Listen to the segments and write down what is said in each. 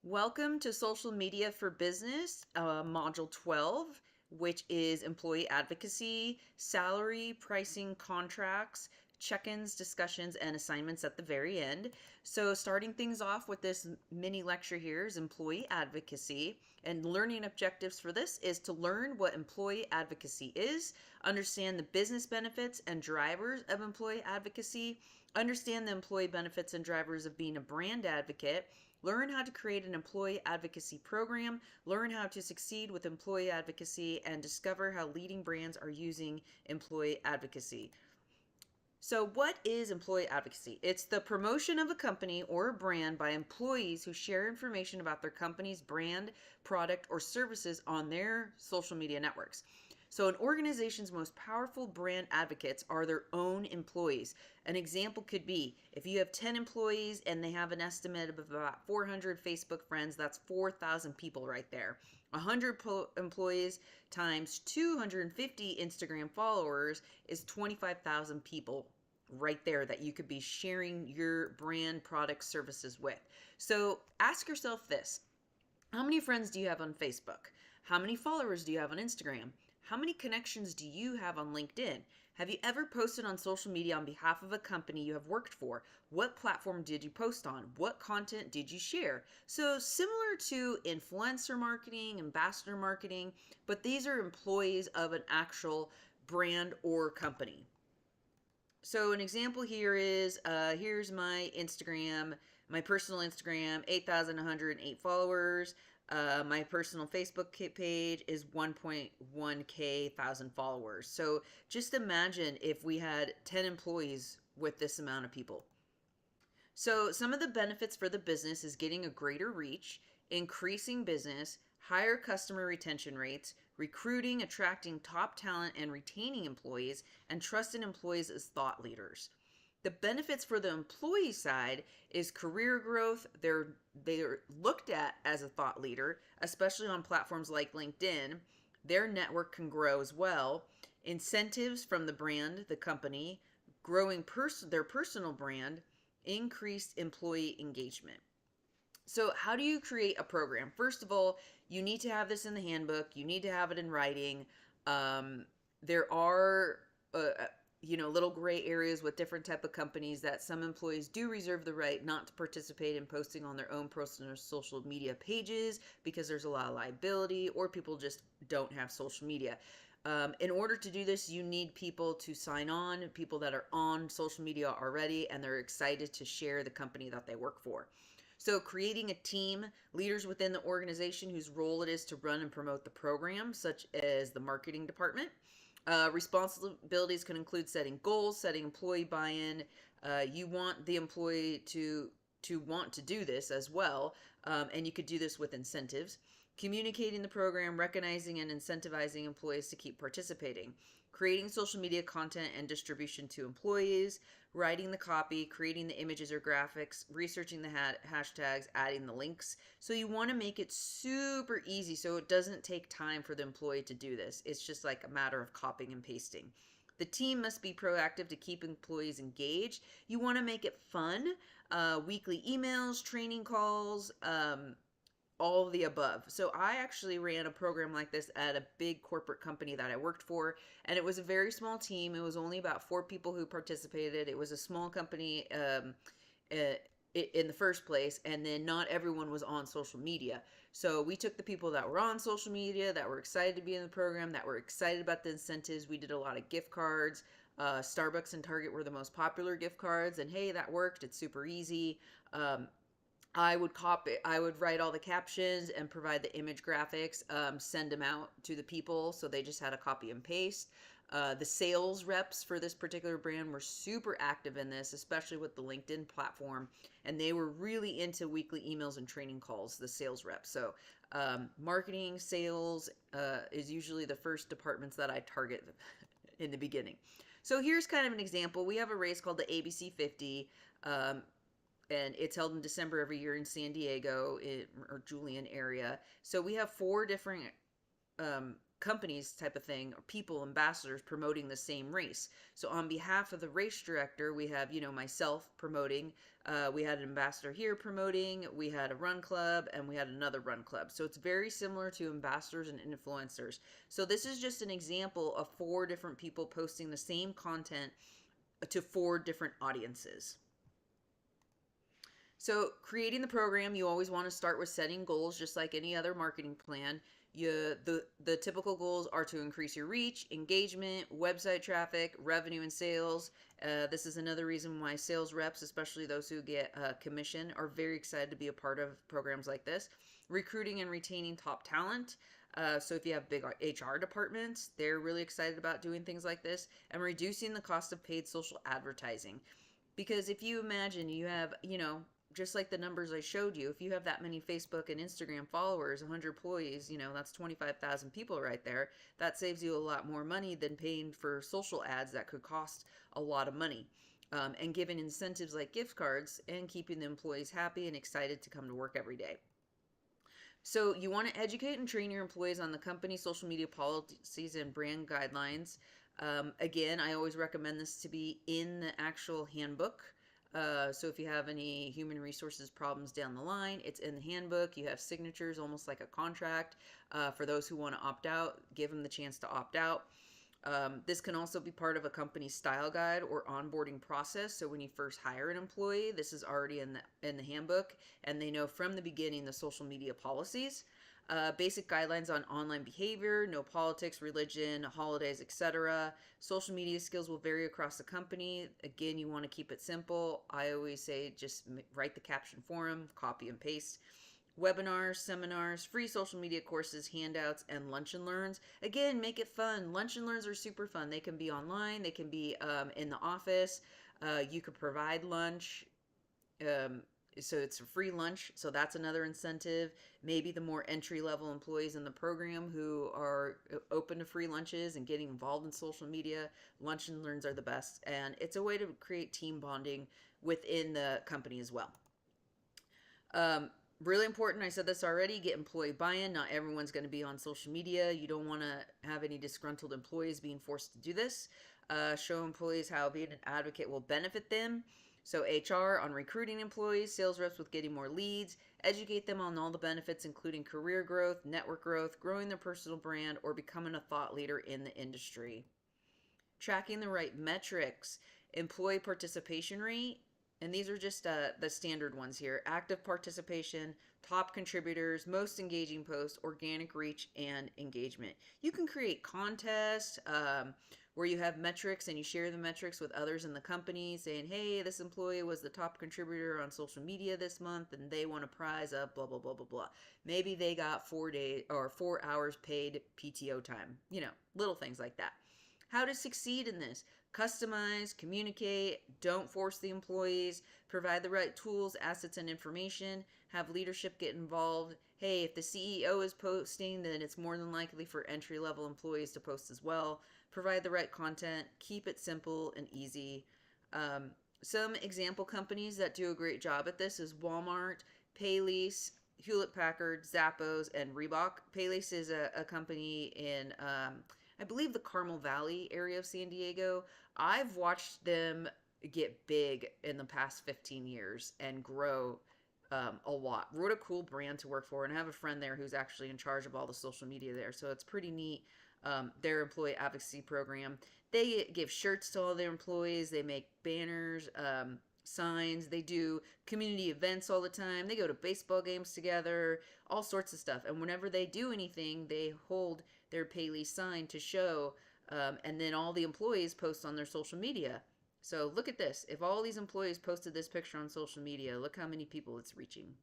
Welcome to Social Media for Business, Module 12, which is employee advocacy, salary, pricing, contracts, check-ins, discussions, and assignments at the very end. So starting things off with this mini lecture here is employee advocacy, and learning objectives for this is to learn what employee advocacy is, understand the business benefits and drivers of employee advocacy, understand the employee benefits and drivers of being a brand advocate, learn how to create an employee advocacy program, learn how to succeed with employee advocacy, and discover how leading brands are using employee advocacy. So, what is employee advocacy? It's the promotion of a company or a brand by employees who share information about their company's brand, product, or services on their social media networks. So, an organization's most powerful brand advocates are their own employees. An example could be if you have 10 employees and they have an estimate of about 400 Facebook friends, that's 4,000 people right there. 100 employees times 250 Instagram followers is 25,000 people right there that you could be sharing your brand, product, services with. So ask yourself this: how many friends do you have on Facebook? How many followers do you have on Instagram? How many connections do you have on LinkedIn? Have you ever posted on social media on behalf of a company you have worked for? What platform did you post on? What content did you share? So similar to influencer marketing, ambassador marketing, but these are employees of an actual brand or company. So an example here is here's my Instagram, my personal Instagram, 8,108 followers. My personal Facebook page is 1.1K thousand followers. So just imagine if we had 10 employees with this amount of people. So some of the benefits for the business is getting a greater reach, increasing business, higher customer retention rates, recruiting, attracting top talent, and retaining employees, and trusted employees as thought leaders. The benefits for the employee side is career growth. They're looked at as a thought leader, especially on platforms like LinkedIn. Their network can grow as well. Incentives from the brand, the company, growing their personal brand, increased employee engagement. So, how do you create a program? First of all, you need to have this in the handbook. You need to have it in writing. There are, little gray areas with different type of companies that some employees do reserve the right not to participate in posting on their own personal social media pages because there's a lot of liability, or people just don't have social media. In order to do this, you need people to sign on, people that are on social media already and they're excited to share the company that they work for. So, creating a team, leaders within the organization whose role it is to run and promote the program, such as the marketing department. Responsibilities can include setting goals, setting employee buy-in. You want the employee to want to do this as well, and you could do this with incentives. Communicating the program, recognizing and incentivizing employees to keep participating. Creating social media content and distribution to employees, writing the copy, creating the images or graphics, researching the hashtags, adding the links. So you want to make it super easy so it doesn't take time for the employee to do this. It's just like a matter of copying and pasting. The team must be proactive to keep employees engaged. You want to make it fun. Weekly emails, training calls, all of the above. So I actually ran a program like this at a big corporate company that I worked for, and it was a very small team. It was only about 4 people who participated. It was a small company in the first place, and then not everyone was on social media. So we took the people that were on social media, that were excited to be in the program, that were excited about the incentives. We did a lot of gift cards. Starbucks and Target were the most popular gift cards, and hey, that worked. It's super easy. I would write all the captions and provide the image graphics, send them out to the people so they just had a copy and paste. The sales reps for this particular brand were super active in this, especially with the LinkedIn platform, and they were really into weekly emails and training calls, the sales reps. So marketing, sales is usually the first departments that I target in the beginning. So here's kind of an example. We have a race called the ABC 50. And it's held in December every year in San Diego or Julian area. So we have 4 different companies type of thing, or people, ambassadors promoting the same race. So on behalf of the race director, we have, myself promoting, we had an ambassador here promoting, we had a run club, and we had another run club. So it's very similar to ambassadors and influencers. So this is just an example of 4 different people posting the same content to 4 different audiences. So creating the program, you always want to start with setting goals, just like any other marketing plan. The typical goals are to increase your reach, engagement, website traffic, revenue, and sales. This is another reason why sales reps, especially those who get commission, are very excited to be a part of programs like this. Recruiting and retaining top talent. So if you have big HR departments, they're really excited about doing things like this. And reducing the cost of paid social advertising. Because if you imagine you have, just like the numbers I showed you, if you have that many Facebook and Instagram followers, 100 employees, that's 25,000 people right there. That saves you a lot more money than paying for social ads that could cost a lot of money. And giving incentives like gift cards and keeping the employees happy and excited to come to work every day. So you want to educate and train your employees on the company's social media policies and brand guidelines. Again, I always recommend this to be in the actual handbook. So if you have any human resources problems down the line, it's in the handbook. You have signatures, almost like a contract. For those who want to opt out, give them the chance to opt out. This can also be part of a company's style guide or onboarding process. So when you first hire an employee, this is already in the handbook, and they know from the beginning the social media policies. Basic guidelines on online behavior, no politics, religion, holidays, etc. Social media skills will vary across the company. Again, you want to keep it simple. I always say just write the caption for them, copy and paste. Webinars, seminars, free social media courses, handouts, and lunch and learns. Again, make it fun. Lunch and learns are super fun. They can be online. They can be in the office. You could provide lunch. So it's a free lunch. So that's another incentive. Maybe the more entry-level employees in the program who are open to free lunches and getting involved in social media, lunch and learns are the best. And it's a way to create team bonding within the company as well. Really important, I said this already, get employee buy-in. Not everyone's going to be on social media. You don't want to have any disgruntled employees being forced to do this. Show employees how being an advocate will benefit them. So HR on recruiting employees, sales reps with getting more leads, educate them on all the benefits, including career growth, network growth, growing their personal brand, or becoming a thought leader in the industry. Tracking the right metrics, employee participation rate, and these are just the standard ones here. Active participation, top contributors, most engaging posts, organic reach, and engagement. You can create contests where you have metrics and you share the metrics with others in the company saying, hey, this employee was the top contributor on social media this month and they won a prize of blah, blah, blah, blah, blah. Maybe they got 4 hours paid PTO time. Little things like that. How to succeed in this. Customize, communicate, don't force the employees, provide the right tools, assets, and information, have leadership get involved. Hey, if the CEO is posting, then it's more than likely for entry-level employees to post as well. Provide the right content, keep it simple and easy. Some example companies that do a great job at this is Walmart, Payless, Hewlett-Packard, Zappos, and Reebok. Payless is a company in I believe the Carmel Valley area of San Diego. I've watched them get big in the past 15 years and grow a lot. What a cool brand to work for. And I have a friend there who's actually in charge of all the social media there. So it's pretty neat. Their employee advocacy program. They give shirts to all their employees. They make banners, signs. They do community events all the time. They go to baseball games together, all sorts of stuff. And whenever they do anything, they hold their Payless sign to show, and then all the employees post on their social media. So look at this. If all these employees posted this picture on social media, look how many people it's reaching.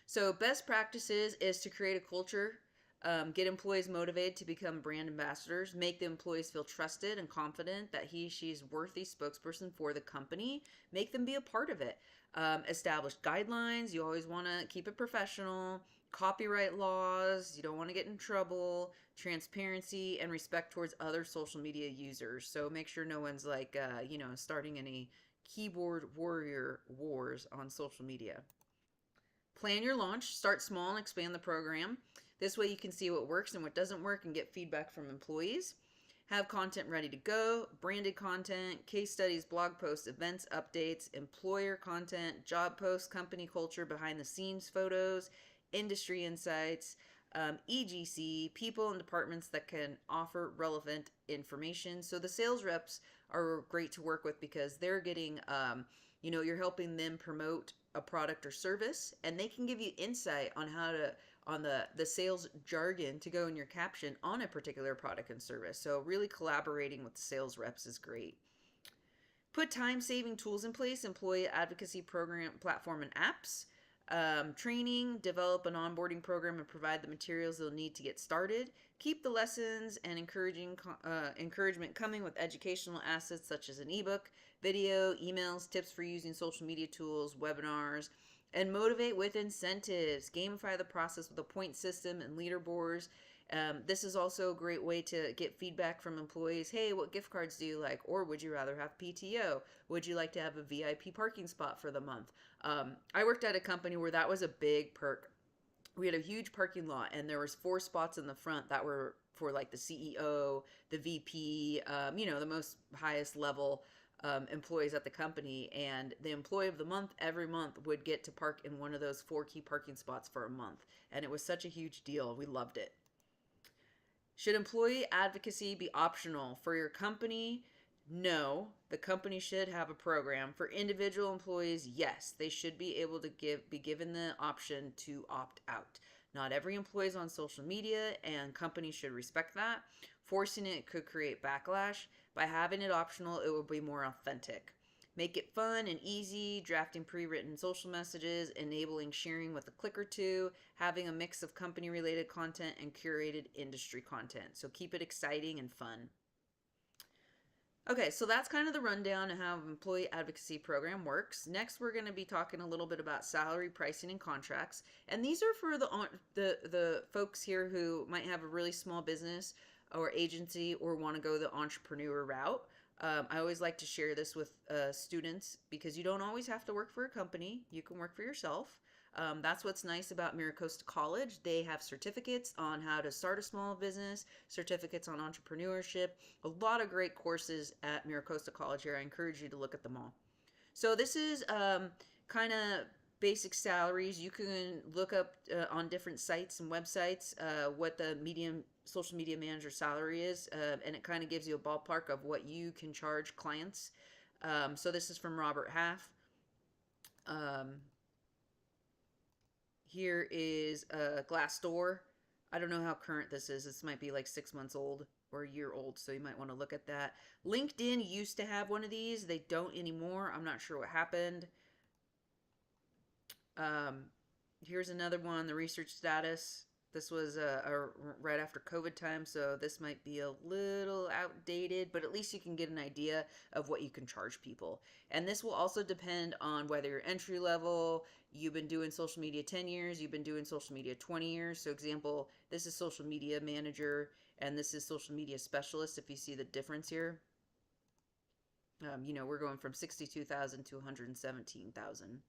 So best practices is to create a culture, get employees motivated to become brand ambassadors, make the employees feel trusted and confident that she's worthy spokesperson for the company, make them be a part of it. Establish guidelines. You always want to keep it professional. Copyright laws, you don't want to get in trouble, transparency, and respect towards other social media users. So make sure no one's like, starting any keyboard warrior wars on social media. Plan your launch, start small and expand the program. This way you can see what works and what doesn't work and get feedback from employees. Have content ready to go, branded content, case studies, blog posts, events, updates, employer content, job posts, company culture, behind the scenes photos, industry insights, EGC, people and departments that can offer relevant information. So the sales reps are great to work with because they're getting, you're helping them promote a product or service, and they can give you insight on how to on the sales jargon to go in your caption on a particular product and service. So really collaborating with the sales reps is great. Put time-saving tools in place, employee advocacy program, platform, and apps. Training, develop an onboarding program, and provide the materials they'll need to get started. Keep the lessons and encouragement coming with educational assets such as an ebook, video, emails, tips for using social media tools, webinars, and motivate with incentives. Gamify the process with a point system and leaderboards. This is also a great way to get feedback from employees. Hey, what gift cards do you like? Or would you rather have PTO? Would you like to have a VIP parking spot for the month? I worked at a company where that was a big perk. We had a huge parking lot, and there was 4 spots in the front that were for like the CEO, the VP, the most highest level employees at the company. And the employee of the month every month would get to park in one of those 4 key parking spots for a month. And it was such a huge deal. We loved it. Should employee advocacy be optional for your company? No, the company should have a program. For individual employees, yes, they should be able to be given the option to opt out. Not every employee is on social media, and companies should respect that. Forcing it could create backlash. By having it optional, it will be more authentic. Make it fun and easy, drafting pre-written social messages, enabling sharing with a click or two, having a mix of company-related content and curated industry content. So keep it exciting and fun. Okay, so that's kind of the rundown of how an employee advocacy program works. Next, we're going to be talking a little bit about salary, pricing, and contracts. And these are for the folks here who might have a really small business or agency or want to go the entrepreneur route. I always like to share this with students because you don't always have to work for a company. You can work for yourself. That's what's nice about MiraCosta College. They have certificates on how to start a small business, certificates on entrepreneurship, a lot of great courses at MiraCosta College here. I encourage you to look at them all. So this is kind of basic salaries. You can look up on different sites and websites what the social media manager salary is, and it kind of gives you a ballpark of what you can charge clients. So this is from Robert Half. Here is a Glassdoor. I don't know how current this is. This might be like 6 months old or a year old, so you might want to look at that. LinkedIn used to have one of these. They don't anymore. I'm not sure what happened. Here's another one, the research status. This was right after COVID time, so this might be a little outdated, but at least you can get an idea of what you can charge people. And this will also depend on whether you're entry level, you've been doing social media 10 years, you've been doing social media 20 years. So example, this is social media manager, and this is social media specialist, if you see the difference here. We're going from 62,000 to 117,000.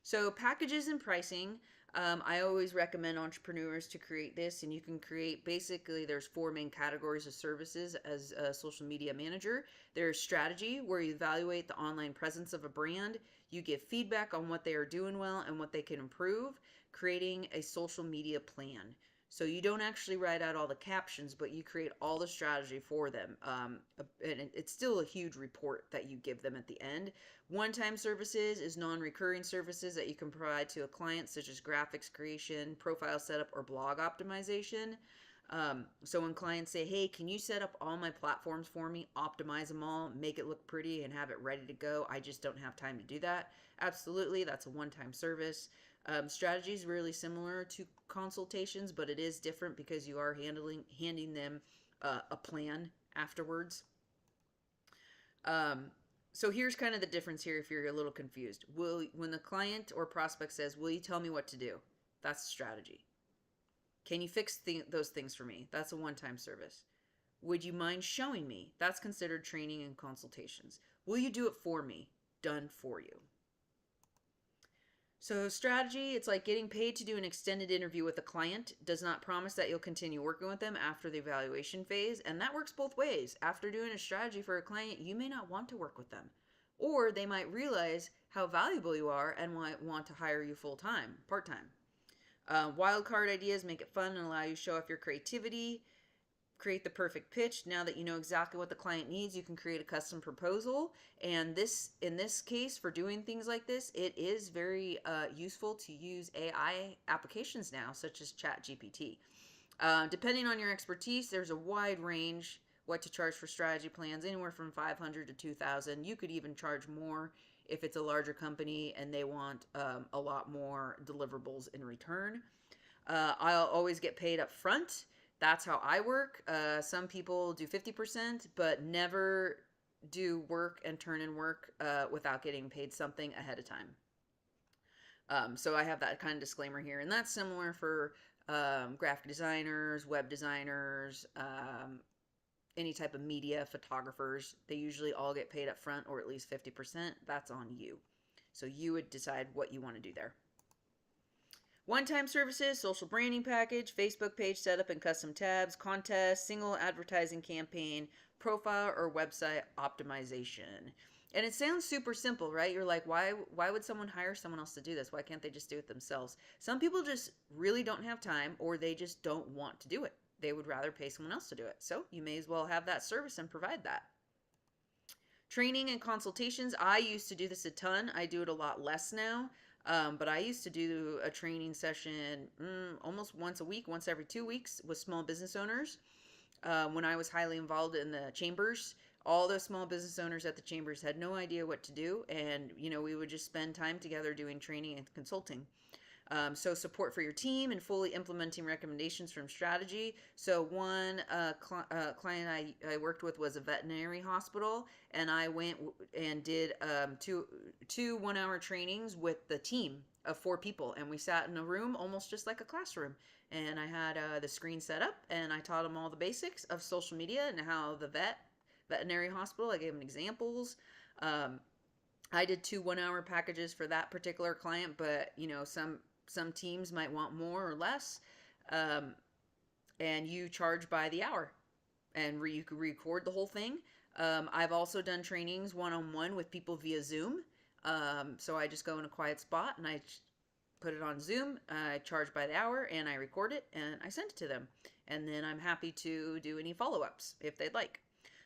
So packages and pricing. I always recommend entrepreneurs to create this, and you can create, basically there's 4 main categories of services as a social media manager. There's strategy, where you evaluate the online presence of a brand. You give feedback on what they are doing well and what they can improve. Creating a social media plan. So you don't actually write out all the captions, but you create all the strategy for them. And it's still a huge report that you give them at the end. One-time services is non-recurring services that you can provide to a client, such as graphics creation, profile setup, or blog optimization. So when clients say, hey, can you set up all my platforms for me, optimize them all, make it look pretty, and have it ready to go, I just don't have time to do that. Absolutely, that's a one-time service. Strategy is really similar to consultations, but it is different because you are handing them a plan afterwards. So here's kind of the difference here if you're a little confused. When the client or prospect says, will you tell me what to do? That's strategy. Can you fix those things for me? That's a one-time service. Would you mind showing me? That's considered training and consultations. Will you do it for me? Done for you. So, strategy, it's like getting paid to do an extended interview with a client, does not promise that you'll continue working with them after the evaluation phase. And that works both ways. After doing a strategy for a client, you may not want to work with them, or they might realize how valuable you are and might want to hire you full time, part time. Wild card ideas make it fun and allow you to show off your creativity. Create the perfect pitch. Now that you know exactly what the client needs, you can create a custom proposal. And this, in this case, for doing things like this, it is very useful to use AI applications now, such as ChatGPT. Depending on your expertise, there's a wide range what to charge for strategy plans, anywhere from 500 to 2,000. You could even charge more if it's a larger company and they want a lot more deliverables in return. I'll always get paid up front. That's how I work. Some people do 50%, but never do work and turn in work without getting paid something ahead of time. So I have that kind of disclaimer here. And that's similar for graphic designers, web designers, any type of media photographers. They usually all get paid up front, or at least 50%. That's on you. So you would decide what you want to do there. One-time services, social branding package, Facebook page setup and custom tabs, contest, single advertising campaign, profile or website optimization. And it sounds super simple, right? You're like, why would someone hire someone else to do this? Why can't they just do it themselves? Some people just really don't have time, or they just don't want to do it. They would rather pay someone else to do it. So you may as well have that service and provide that. Training and consultations. I used to do this a ton. I do it a lot less now. But I used to do a training session almost once a week, once every 2 weeks, with small business owners. When I was highly involved in the chambers, all those small business owners at the chambers had no idea what to do. And, we would just spend time together doing training and consulting. So support for your team and fully implementing recommendations from strategy. So one client I worked with was a veterinary hospital, and I went and did two 1-hour trainings with the team of 4 people, and we sat in a room almost just like a classroom. And I had the screen set up, and I taught them all the basics of social media and how the veterinary hospital. I gave them examples. I did 2 1-hour packages for that particular client, but some teams might want more or less, and you charge by the hour, and you can record the whole thing. I've also done trainings one-on-one with people via Zoom. So I just go in a quiet spot and I put it on Zoom. I charge by the hour and I record it and I send it to them. And then I'm happy to do any follow-ups if they'd like.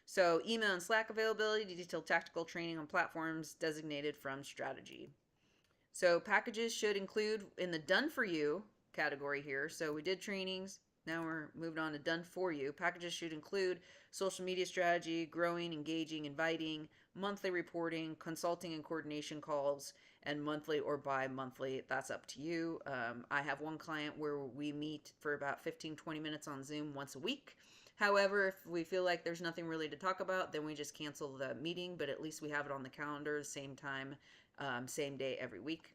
So email and Slack availability, detailed tactical training on platforms designated from strategy. So packages should include in the done for you category here. So we did trainings. Now we're moved on to done for you. Packages should include social media strategy, growing, engaging, inviting, monthly reporting, consulting and coordination calls, and monthly or bi-monthly. That's up to you. I have one client where we meet for about 15-20 minutes on Zoom once a week. However, if we feel like there's nothing really to talk about, then we just cancel the meeting, but at least we have it on the calendar, same time, same day every week.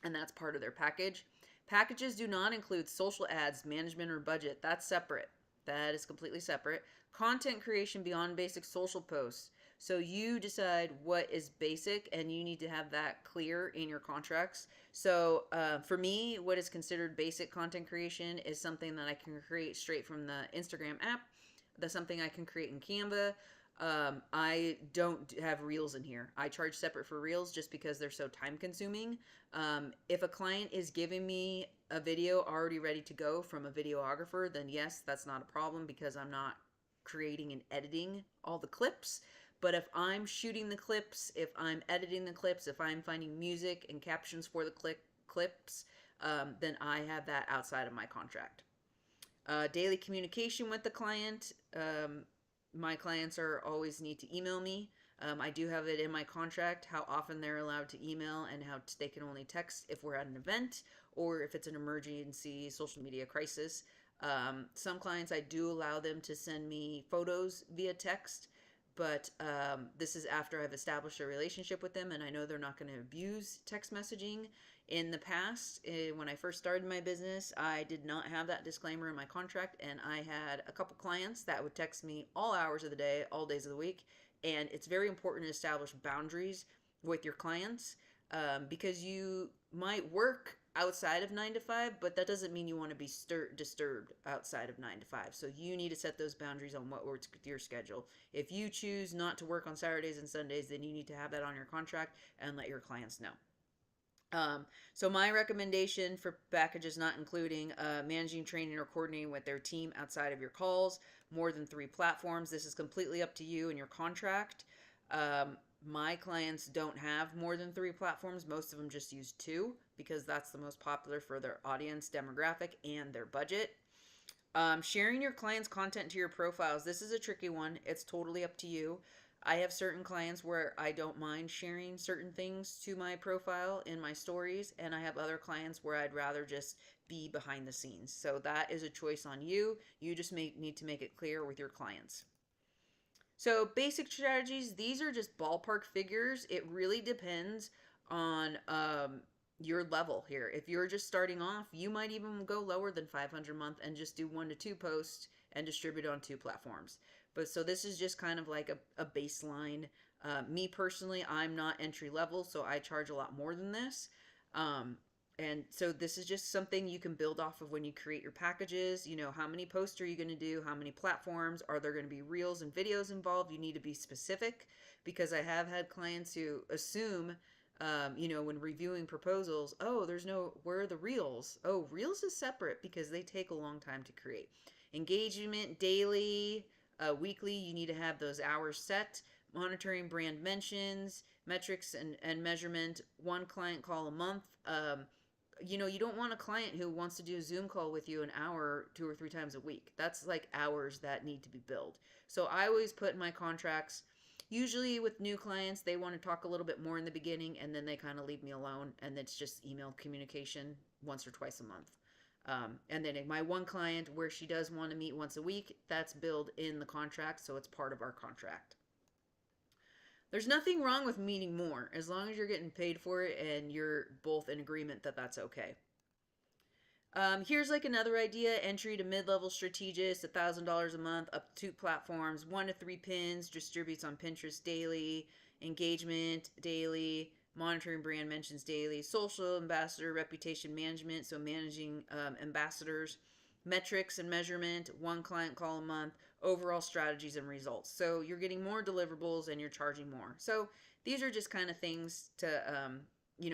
And that's part of their package. Packages do not include social ads, management, or budget. That's separate. That is completely separate. Content creation beyond basic social posts. So you decide what is basic, and you need to have that clear in your contracts. So for me, what is considered basic content creation is something that I can create straight from the Instagram app. That's something I can create in Canva. I don't have reels in here. I charge separate for reels just because they're so time consuming. If a client is giving me a video already ready to go from a videographer, then yes, that's not a problem because I'm not creating and editing all the clips. But if I'm shooting the clips, if I'm editing the clips, if I'm finding music and captions for the clips, then I have that outside of my contract. Daily communication with the client. My clients always need to email me. I do have it in my contract how often they're allowed to email and how they can only text if we're at an event or if it's an emergency social media crisis. Some clients, I do allow them to send me photos via text, but this is after I've established a relationship with them and I know they're not going to abuse text messaging. In the past, when I first started my business, I did not have that disclaimer in my contract, and I had a couple clients that would text me all hours of the day, all days of the week, and it's very important to establish boundaries with your clients because might work outside of 9 to 5, but that doesn't mean you want to be disturbed outside of 9 to 5. So you need to set those boundaries on what works with your schedule. If you choose not to work on Saturdays and Sundays, then you need to have that on your contract and let your clients know. So my recommendation for packages not including managing, training, or coordinating with their team outside of your calls, more than 3 platforms. This is completely up to you and your contract. My clients don't have more than 3 platforms. Most of them just use 2 because that's the most popular for their audience demographic and their budget. Sharing your clients' content to your profiles. This is a tricky one. It's totally up to you. I have certain clients where I don't mind sharing certain things to my profile in my stories, and I have other clients where I'd rather just be behind the scenes. So that is a choice on you. You just need to make it clear with your clients. So basic strategies, these are just ballpark figures. It really depends on your level here. If you're just starting off, you might even go lower than 500 a month and just do 1 to 2 posts and distribute on 2 platforms. But so this is just kind of like a baseline. Me personally, I'm not entry level, so I charge a lot more than this. And so this is just something you can build off of when you create your packages. You know, how many posts are you going to do? How many platforms? Are there going to be reels and videos involved? You need to be specific, because I have had clients who assume, when reviewing proposals, oh, where are the reels? Oh, reels is separate because they take a long time to create. Engagement, daily, weekly, you need to have those hours set. Monitoring brand mentions, metrics and measurement, 1 client call a month. You don't want a client who wants to do a Zoom call with you an hour 2 or 3 times a week. That's like hours that need to be billed. So I always put in my contracts, usually with new clients, they want to talk a little bit more in the beginning, and then they kind of leave me alone, and it's just email communication once or twice a month. And then my 1 client where she does want to meet once a week, that's billed in the contract, so it's part of our contract. There's nothing wrong with meeting more as long as you're getting paid for it and you're both in agreement that that's okay. Here's like another idea: entry to mid-level strategist, $1,000 a month, up to 2 platforms, 1 to 3 pins, distributes on Pinterest daily, engagement daily, monitoring brand mentions daily, social ambassador reputation management, so managing ambassadors, metrics and measurement, 1 client call a month, overall strategies and results. So you're getting more deliverables and you're charging more. So these are just kind of things to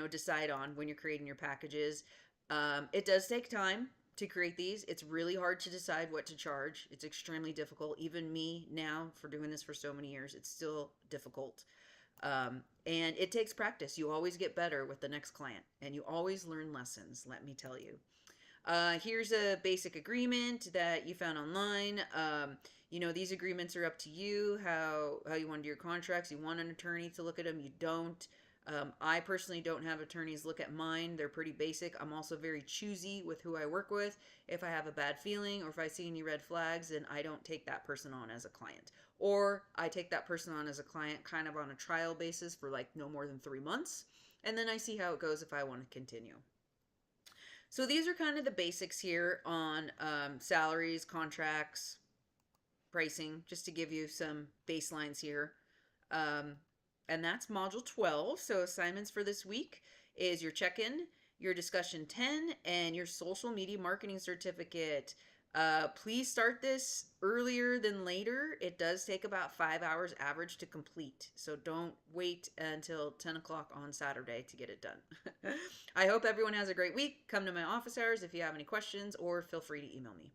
decide on when you're creating your packages. It does take time to create these. It's really hard to decide what to charge. It's extremely difficult. Even me now, for doing this for so many years, it's still difficult. And it takes practice. You always get better with the next client, and you always learn lessons, let me tell you. Here's a basic agreement that you found online. These agreements are up to you, how you want to do your contracts. You want an attorney to look at them, you don't. I personally don't have attorneys look at mine. They're pretty basic. I'm also very choosy with who I work with. If I have a bad feeling or if I see any red flags, then I don't take that person on as a client. Or I take that person on as a client kind of on a trial basis for like no more than 3 months. And then I see how it goes if I want to continue. So these are kind of the basics here on salaries, contracts, pricing, just to give you some baselines here. And that's module 12. So assignments for this week is your check-in, your discussion 10, and your social media marketing certificate. Please start this earlier than later. It does take about 5 hours average to complete. So don't wait until 10 o'clock on Saturday to get it done. I hope everyone has a great week. Come to my office hours if you have any questions, or feel free to email me.